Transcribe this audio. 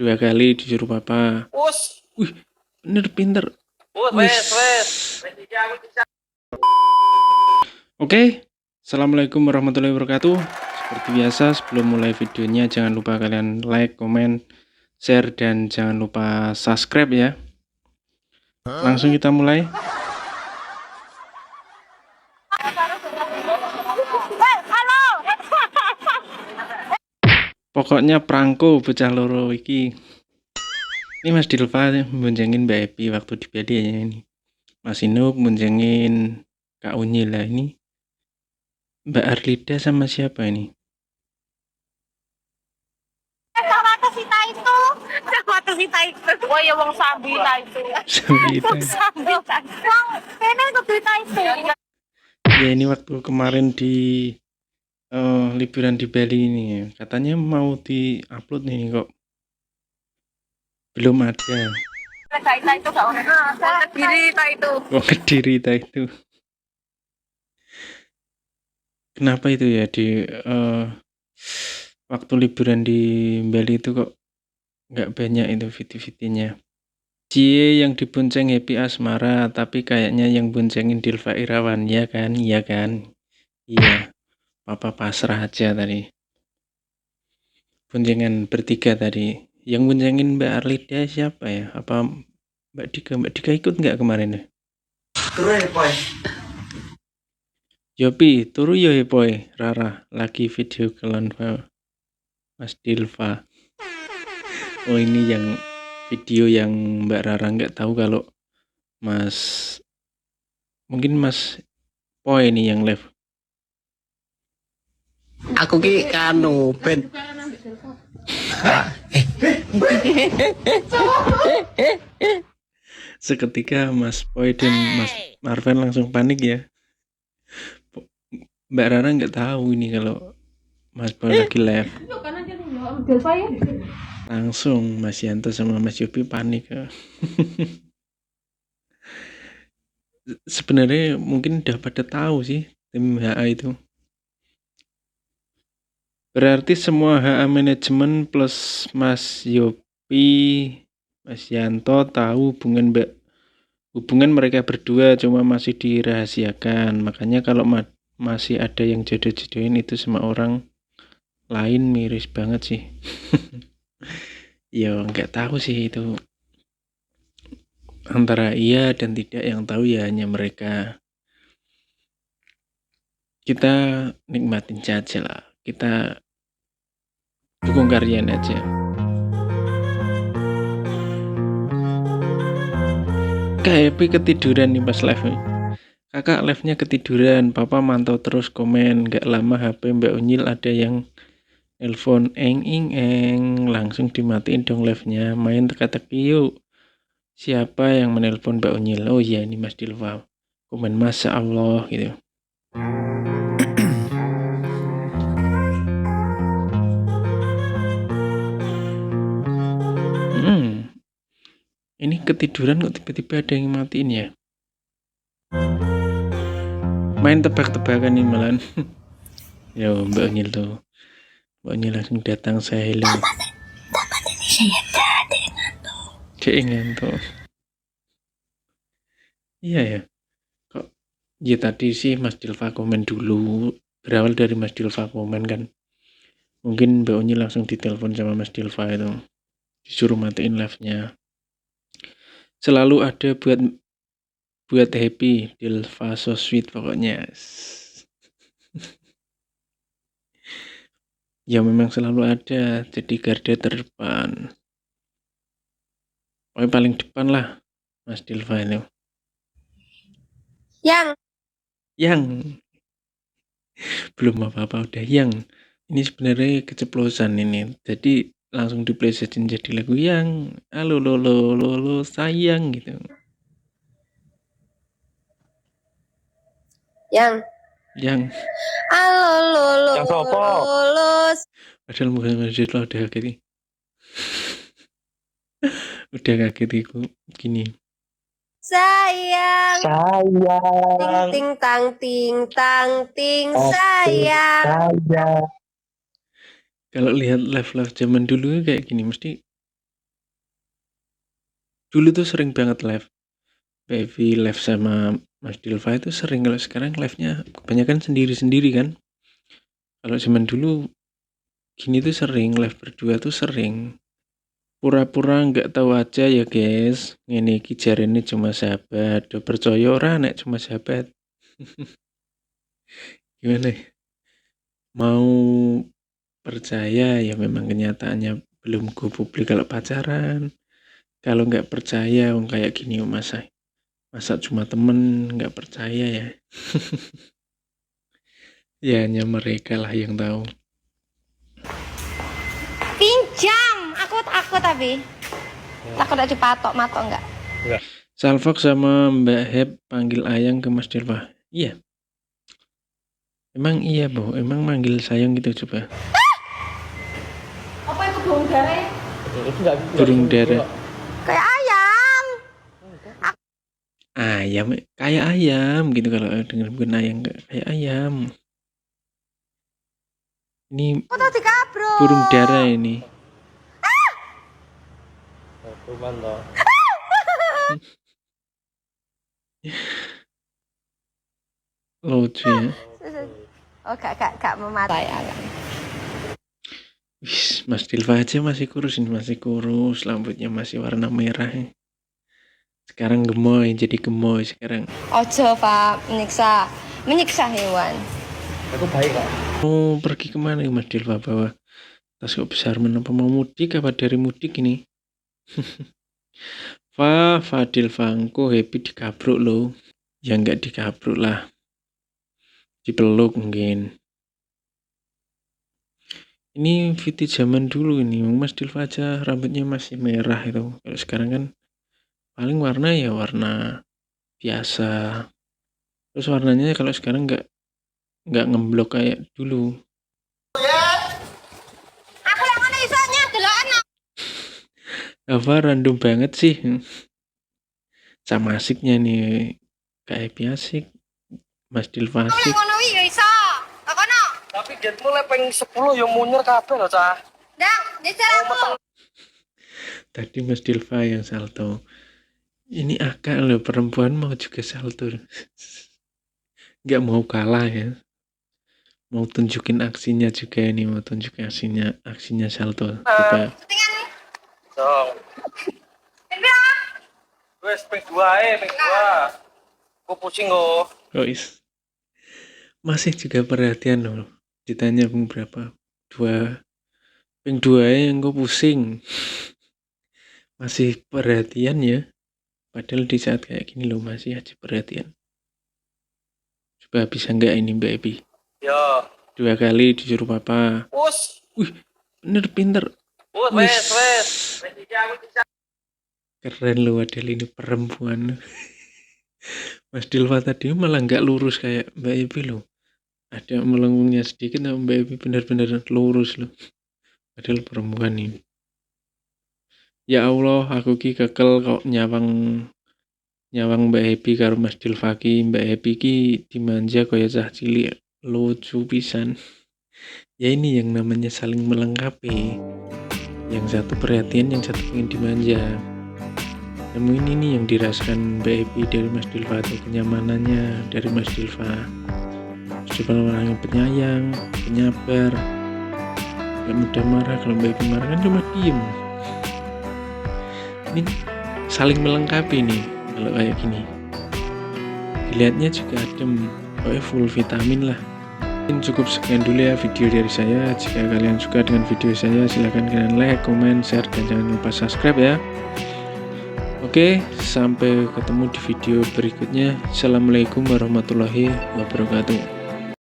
2 kali disuruh papa. Us. Wih, bener pinter. Wes. Oke, assalamualaikum warahmatullahi wabarakatuh. Seperti biasa, sebelum mulai videonya jangan lupa kalian like, komen, share, dan jangan lupa subscribe ya. Langsung kita mulai. Pokoknya prangko bocah loro iki. Ini Mas Dilva boncengin Mbak Epi waktu di Bali ya ini. Mas Inuk boncengin Kak Unyi lah ini. Mbak Arlida sama siapa ini? Wah, ya wong sambi ta itu. Sabita. Sambi ta. Wong kene kudu ta itu. Ya ini waktu kemarin di liburan di Bali ini ya. Katanya mau di-upload nih kok belum ada. Ta itu gak ono. Kediri ta itu. Kok Kediri itu. Kenapa itu ya di waktu liburan di Bali itu kok nggak banyak itu video-videonya. Cie yang dibonceng Happy Asmara, tapi kayaknya yang boncengin Dilva Irawan, ya kan? Iya kan? Iya. Papa pasrah aja tadi. Boncengan bertiga tadi. Yang boncengin Mbak Arlida siapa ya? Apa Mbak Dika? Mbak Dika ikut nggak kemarin ya? Turu ya, Boy. Yopi, turu yo ya boy. Rara, lagi video kelon Mas Dilva. Oh ini yang video yang Mbak Rara nggak tahu kalau mungkin Mas Poi nih yang live. Aku ki kanu ben. Seketika Mas Poi dan Mas Marvel langsung panik ya. Mbak Rara nggak tahu ini kalau Mas Poi lagi live. Langsung Mas Yanto sama Mas Yopi panik. Sebenarnya mungkin udah pada tahu sih tim HA itu. Berarti semua HA manajemen plus Mas Yopi, Mas Yanto tahu hubungan mereka berdua, cuma masih dirahasiakan. Makanya kalau masih ada yang jodoh-jodohin itu sama orang lain, miris banget sih. Ya nggak tahu sih itu. Antara iya dan tidak, yang tahu ya hanya mereka. Kita nikmatin saja lah. Kita dukung karyanya aja. Kayak Happy ketiduran nih pas live nih. Kakak live-nya ketiduran, papa mantau terus komen. Gak lama HP Mbak Unyil ada yang nelpon eng, langsung dimatiin dong live-nya. Main teka-teki yuk. Siapa yang menelpon Mbak Unyil? Oh iya ini Mas Dilva. Komen Masya Allah gitu. Ini ketiduran kok tiba-tiba ada yang matiin ya. Main tebak-tebakan nih malan. Yo Mbak Unyil tuh. Mbak Unyil langsung datang, saya hello. Dia ngantuk. Iya ya. Kok ya tadi sih Mas Dilva komen dulu. Berawal dari Mas Dilva komen kan. Mungkin Mbak Unyil langsung ditelepon sama Mas Dilva itu. Disuruh matiin live-nya. Selalu ada buat happy, Dilva so sweet pokoknya. Ya memang selalu ada, jadi garda terdepan. Pokoknya paling depan lah Mas Dilva itu. Yang belum apa-apa udah yang. Ini sebenarnya keceplosan ini. Jadi langsung diplesetin jadi lagu yang halo lo sayang gitu. Yang Halo Yang sopo? padahal bukan Mas Dilva udah kaget. Udah kaget itu gini. Sayang. Ting tang ting sayang. Kalau lihat live zaman dulu kayak gini mesti Dulu tuh sering banget live. Baby live sama Mas Dilva itu sering. Kalau sekarang live-nya kebanyakan sendiri-sendiri kan. Kalau zaman dulu gini tuh sering live berdua tuh sering. Pura-pura nggak tahu aja ya guys. Ini iki jarene cuma sahabat. Do percaya ora nek cuma sahabat. Gimana ya? Mau percaya ya memang kenyataannya belum go publik kalau pacaran. Kalau nggak percaya wong kayak gini masa cuma temen nggak percaya ya. Ya hanya mereka lah yang tahu. Pinjam, aku takut tapi takut ada dipatok matok enggak. Salfok sama Mbak Heb panggil Ayang ke Mas Dilva. Iya. Emang iya, Bu. Emang manggil sayang gitu coba. Apa itu burung dara? Burung dara. Kayak ayam. Ayam, kayak ayam gitu kalau dengar bukan ayam kayak ayam. Ini Aku tadi kabro. burung dara ini. Lucu ya. Oh, gak mematai agak. Wis, Mas Dilva aja masih kurus ini, masih kurus, rambutnya masih warna merah. Sekarang gemoy, jadi gemoy sekarang. Ojo, Pak, menyiksa hewan. Aku baik kok. Mau pergi kemana Mas Dilva bawa tas kok besar apa mau mudik apa dari mudik ini? Fadil Fangko happy dikabruk lo. Ya enggak dikabruk lah. Dipeluk mungkin. Ini vintage zaman dulu ini. Mas Dilva aja rambutnya masih merah itu. Kalau sekarang kan paling warna ya warna biasa. Terus warnanya kalau sekarang enggak ngeblok kayak dulu. Aku yang mana isanya delok anak. Apa random banget sih. Sama asiknya nih. Kayak asik. Mas Dilva Aku asik. yang ngono ya iso. Takono. Tapi getmu lepeng 10 ya munyer kabeh lho, Cah. Ndang, jajal aku. Tadi Mas Dilva yang salto. Ini akal loh, perempuan mau juga salto. Nggak mau kalah ya. Mau tunjukin aksinya juga ini, mau tunjukin aksinya salto. Coba. Settingan nih. Dong. Pindah. Wes ping 2 ae, ping 2. Aku pusing kok. Guys. Masih juga perhatian loh. Ditanya ping berapa? 2. Ping 2 yang kok pusing. Masih perhatian ya. Padahal di saat kayak gini loh masih aja perhatian. Coba bisa nggak ini Mbak Ebi? Yo. 2 kali disuruh papa. Us. Bener pinter. Wes. Keren lu Adel ini perempuan. Mas Dilva tadi malah nggak lurus kayak Mbak Ebi loh. Ada melengkungnya sedikit, tapi Mbak Ebi benar-benar lurus loh. Padahal perempuan ini. Ya Allah, aku ki kekel kok nyawang Mbak Ebi karo Mas Dilva ki. Mbak Ebi ki dimanja kaya cah cilik, lucu pisan. Ya ini yang namanya saling melengkapi. Yang satu perhatian, yang satu ingin dimanja. Namun ini nih yang dirasakan Mbak Ebi dari Mas Dilva tuh, kenyamanannya dari Mas Dilva. Mas Dilva orang yang penyayang, penyabar, gak mudah marah. Kalau Mbak Ebi marah kan cuma diem. Ini saling melengkapi nih kalau kayak gini. Dilihatnya juga adem, pokoknya full vitamin lah. Mungkin cukup sekian dulu ya video dari saya. Jika kalian suka dengan video saya, silahkan kalian like, komen, share, dan jangan lupa subscribe ya. Oke, sampai ketemu di video berikutnya. Assalamualaikum warahmatullahi wabarakatuh.